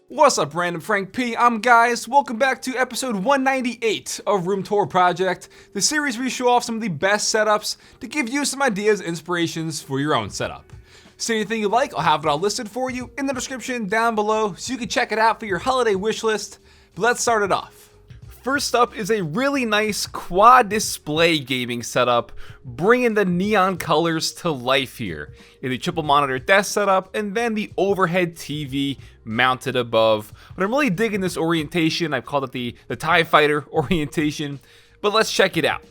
What's up, Random Frank P? I'm Guys. Welcome back to episode 198 of Room Tour Project, the series where we show off some of the best setups to give you some ideas and inspirations for your own setup. Say anything you like, I'll have it all listed for you in the description down below so you can check it out for your holiday wish list. But let's start it off. First up is a really nice quad display gaming setup, bringing the neon colors to life here. In the triple monitor desk setup, and then the overhead TV mounted above. But I'm really digging this orientation. I've called it the TIE Fighter orientation, but let's check it out.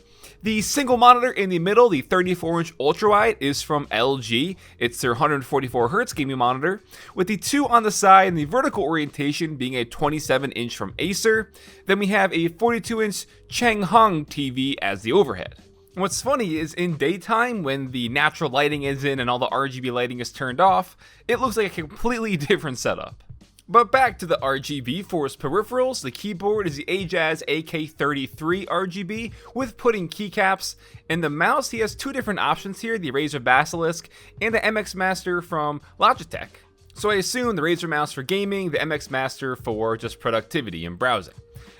The single monitor in the middle, the 34-inch ultrawide, is from LG. It's their 144Hz gaming monitor, with the two on the side and the vertical orientation being a 27-inch from Acer. Then we have a 42-inch Changhong TV as the overhead. And what's funny is in daytime, when the natural lighting is in and all the RGB lighting is turned off, it looks like a completely different setup. But back to the RGB for its peripherals, the keyboard is the Ajaz AK33 RGB with pudding keycaps, and the mouse, he has two different options here, the Razer Basilisk and the MX Master from Logitech. So I assume the Razer mouse for gaming, the MX Master for just productivity and browsing.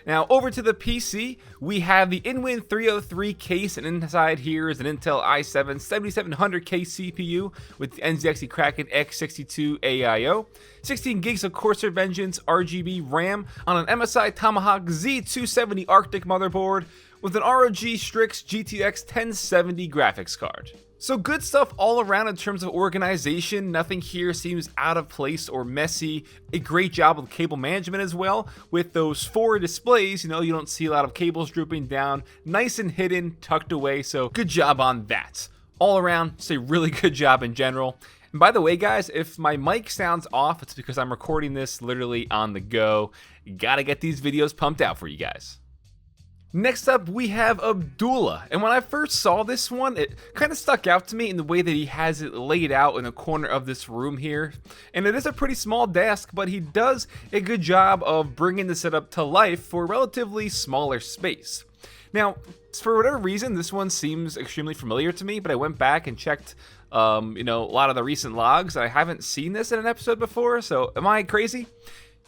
Now over to the PC, we have the Inwin 303 case, and inside here is an Intel i7 7700K CPU with the NZXT Kraken X62 AIO, 16 gigs of Corsair Vengeance RGB RAM on an MSI Tomahawk Z270 Arctic motherboard with an ROG Strix GTX 1070 graphics card. So good stuff all around in terms of organization. Nothing here seems out of place or messy. A great job with cable management as well. With those four displays, you don't see a lot of cables drooping down. Nice and hidden, tucked away, so good job on that. All around, just a really good job in general. And by the way, guys, if my mic sounds off, it's because I'm recording this literally on the go. Gotta get these videos pumped out for you guys. Next up, we have Abdullah, and when I first saw this one, it kind of stuck out to me in the way that he has it laid out in a corner of this room here. And it is a pretty small desk, but he does a good job of bringing the setup to life for a relatively smaller space. Now, for whatever reason, this one seems extremely familiar to me, but I went back and checked a lot of the recent logs. I haven't seen this in an episode before, so am I crazy?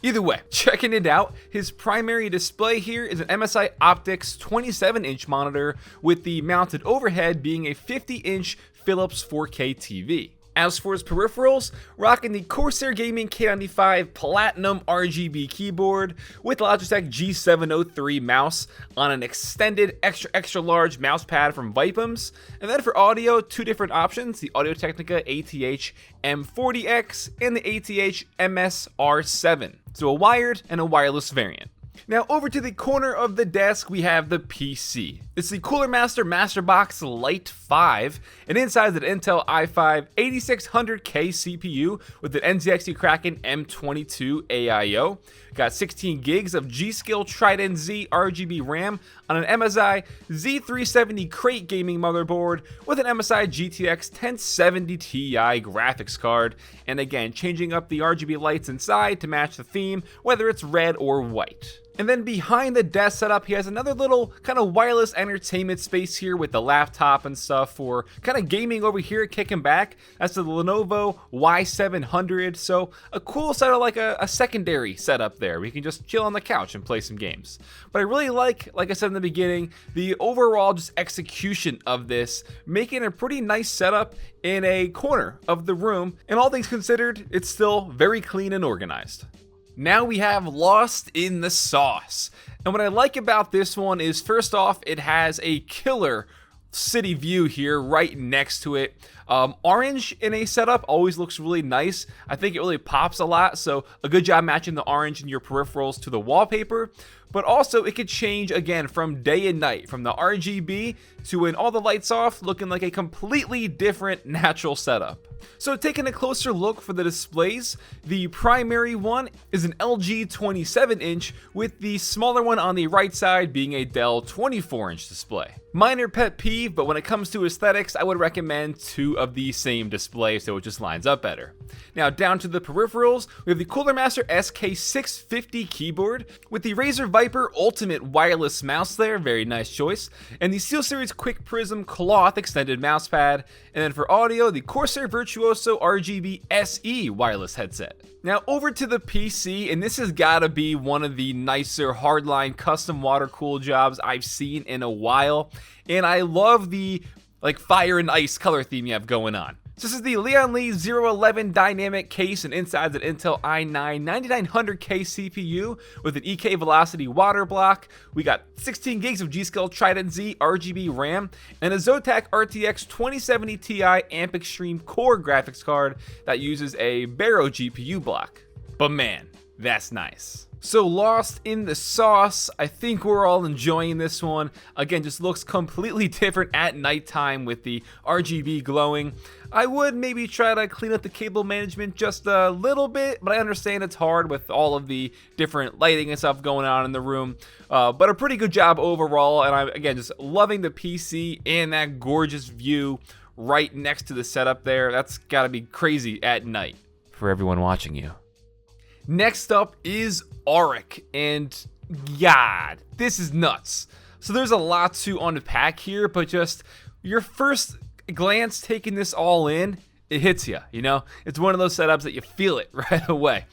Either way, checking it out, his primary display here is an MSI Optics 27-inch monitor with the mounted overhead being a 50-inch Philips 4K TV. As for his peripherals, rocking the Corsair Gaming K95 Platinum RGB keyboard with Logitech G703 mouse on an extended extra large mouse pad from Vipums. And then for audio, two different options, the Audio-Technica ATH M40X and the ATH MS-R7. So a wired and a wireless variant. Now over to the corner of the desk, we have the PC. It's the Cooler Master Masterbox Lite 5, and inside the Intel i5 8600K CPU with an NZXT Kraken M22 AIO. Got 16 gigs of G-Skill Trident Z RGB RAM on an MSI Z370 Crate gaming motherboard with an MSI GTX 1070 Ti graphics card, and again changing up the RGB lights inside to match the theme, whether it's red or white. And then behind the desk setup, he has another little kind of wireless entertainment space here with the laptop and stuff for kind of gaming over here, kicking back. That's the Lenovo Y700. So a cool setup, like a secondary setup there. We can just chill on the couch and play some games. But I really like I said in the beginning, the overall just execution of this, making a pretty nice setup in a corner of the room. And all things considered, it's still very clean and organized. Now we have Lost in the Sauce. And what I like about this one is, first off, it has a killer city view here right next to it. Orange in a setup always looks really nice. I think it really pops a lot, so a good job matching the orange in your peripherals to the wallpaper. But also it could change again from day and night, from the RGB to when all the lights off, looking like a completely different natural setup. So taking a closer look for the displays, the primary one is an LG 27-inch with the smaller one on the right side being a Dell 24-inch display. Minor pet peeve, but when it comes to aesthetics, I would recommend two of the same display, so it just lines up better. Now down to the peripherals, we have the Cooler Master SK650 keyboard with the Razer Viper Ultimate wireless mouse there, very nice choice, and the SteelSeries Quick Prism Cloth extended mousepad, and then for audio, the Corsair Virtuoso RGB SE wireless headset. Now over to the PC, and this has got to be one of the nicer hardline custom water cool jobs I've seen in a while, and I love the fire and ice color theme you have going on. So this is the Leon Lee 011 dynamic case, and inside an Intel i9 9900K CPU with an EK Velocity water block. We got 16 gigs of G-Skill Trident Z RGB RAM and a Zotac RTX 2070 Ti Amp Extreme Core graphics card that uses a Barrow GPU block. But man, that's nice. So Lost in the Sauce, I think we're all enjoying this one. Again, just looks completely different at nighttime with the RGB glowing. I would maybe try to clean up the cable management just a little bit, but I understand it's hard with all of the different lighting and stuff going on in the room. But a pretty good job overall, and I'm, again, just loving the PC and that gorgeous view right next to the setup there. That's gotta be crazy at night for everyone watching you. Next up is Aarick, and God, this is nuts. So there's a lot to unpack here, but just your first glance taking this all in, it hits you, you know? It's one of those setups that you feel it right away.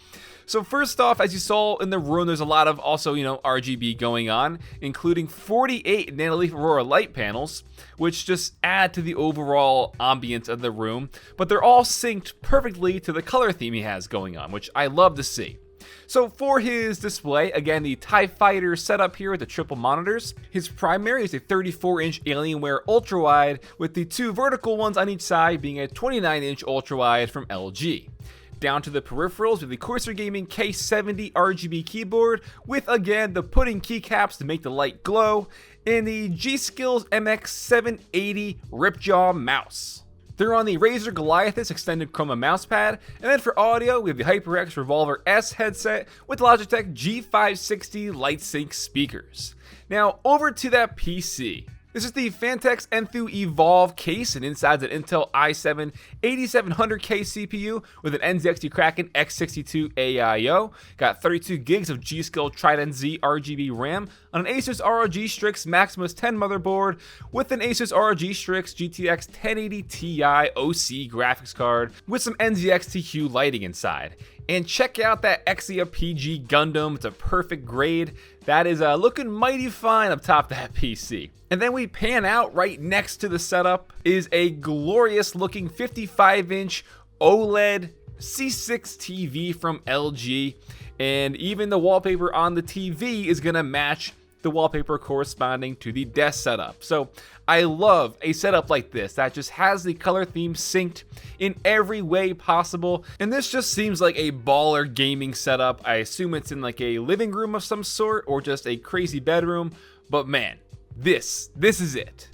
So first off, as you saw in the room, there's a lot of also, RGB going on, including 48 nanoleaf Aurora light panels, which just add to the overall ambience of the room, but they're all synced perfectly to the color theme he has going on, which I love to see. So for his display, again, the TIE Fighter setup here with the triple monitors. His primary is a 34-inch Alienware ultrawide, with the two vertical ones on each side being a 29-inch ultrawide from LG. Down to the peripherals with the Corsair Gaming K70 RGB keyboard with, again, the pudding keycaps to make the light glow, and the G-Skills MX780 Ripjaw mouse. They're on the Razer Goliathus extended chroma mousepad, and then for audio, we have the HyperX Revolver S headset with Logitech G560 LightSync speakers. Now over to that PC. This is the Phanteks Enthoo Evolve case, and inside an Intel i7 8700K CPU with an NZXT Kraken X62 AIO. Got 32 gigs of G-Skill Trident Z RGB RAM on an Asus ROG Strix Maximus 10 motherboard with an Asus ROG Strix GTX 1080 Ti OC graphics card with some NZXT lighting inside. And check out that Exia PG Gundam, it's a perfect grade. That is looking mighty fine up top of that PC. And then we pan out right next to the setup is a glorious looking 55-inch OLED C6 TV from LG. And even the wallpaper on the TV is gonna match the wallpaper corresponding to the desk setup. So I love a setup like this that just has the color theme synced in every way possible, and this just seems like a baller gaming setup. I assume it's in like a living room of some sort or just a crazy bedroom, but man, this is it.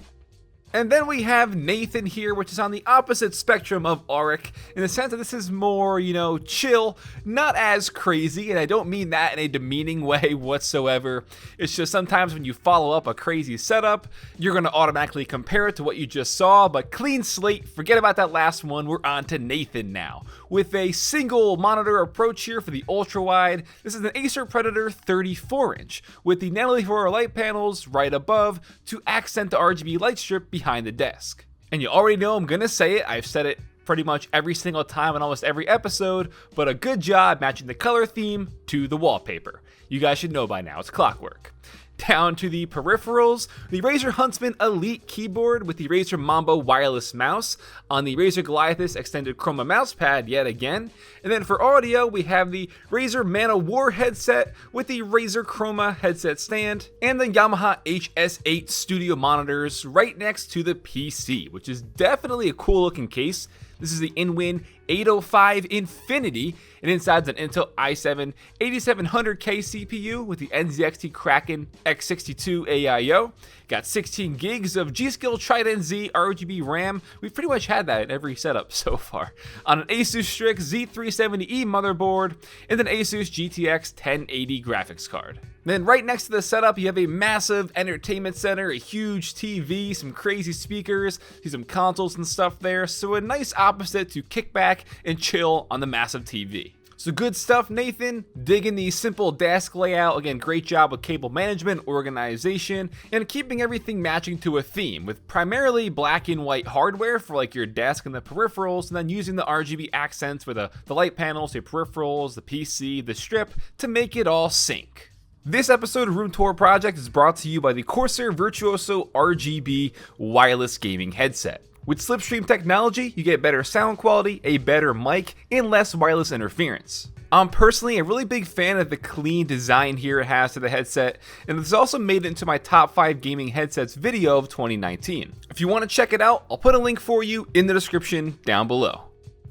And then we have Nathan here, which is on the opposite spectrum of Aarick, in the sense that this is more, chill, not as crazy, and I don't mean that in a demeaning way whatsoever. It's just sometimes when you follow up a crazy setup, you're going to automatically compare it to what you just saw, but clean slate, forget about that last one, we're on to Nathan now. With a single monitor approach here for the ultra-wide, this is an Acer Predator 34-inch, with the Nanoleaf Aurora light panels right above to accent the RGB light strip behind the desk. And you already know I'm gonna say it, I've said it pretty much every single time on almost every episode, but a good job matching the color theme to the wallpaper. You guys should know by now, it's clockwork. Down to the peripherals, the Razer Huntsman Elite keyboard with the Razer Mambo wireless mouse on the Razer Goliathus extended chroma mousepad yet again. And then for audio, we have the Razer Man of War headset with the Razer Chroma headset stand and the Yamaha HS8 studio monitors right next to the PC, which is definitely a cool looking case. This is the InWin 805 Infinity, and inside's an Intel i7 8700K CPU with the NZXT Kraken X62 AIO. Got 16 gigs of G-Skill Trident Z RGB RAM. We've pretty much had that in every setup so far. On an Asus Strix Z370E motherboard and an Asus GTX 1080 graphics card. Then right next to the setup, you have a massive entertainment center, a huge TV, some crazy speakers, see some consoles and stuff there. So a nice opposite to kick back and chill on the massive TV. So good stuff, Nathan. Digging the simple desk layout. Again, great job with cable management, organization, and keeping everything matching to a theme with primarily black and white hardware for like your desk and the peripherals, and then using the RGB accents for the light panels, the peripherals, the PC, the strip to make it all sync. This episode of Room Tour Project is brought to you by the Corsair Virtuoso RGB wireless gaming headset. With Slipstream technology, you get better sound quality, a better mic, and less wireless interference. I'm personally a really big fan of the clean design here it has to the headset, and this also made it into my top 5 gaming headsets video of 2019. If you want to check it out, I'll put a link for you in the description down below.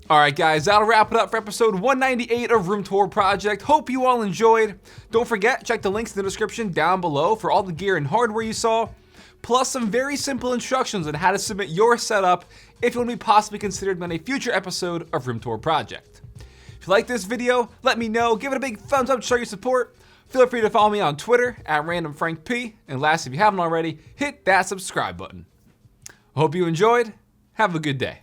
Alright guys, that'll wrap it up for episode 198 of Room Tour Project. Hope you all enjoyed. Don't forget, check the links in the description down below for all the gear and hardware you saw, plus some very simple instructions on how to submit your setup if you want to be possibly considered on a future episode of Room Tour Project. If you like this video, let me know, give it a big thumbs up to show your support. Feel free to follow me on Twitter at randomfrankp, and last, if you haven't already, hit that subscribe button. I hope you enjoyed. Have a good day.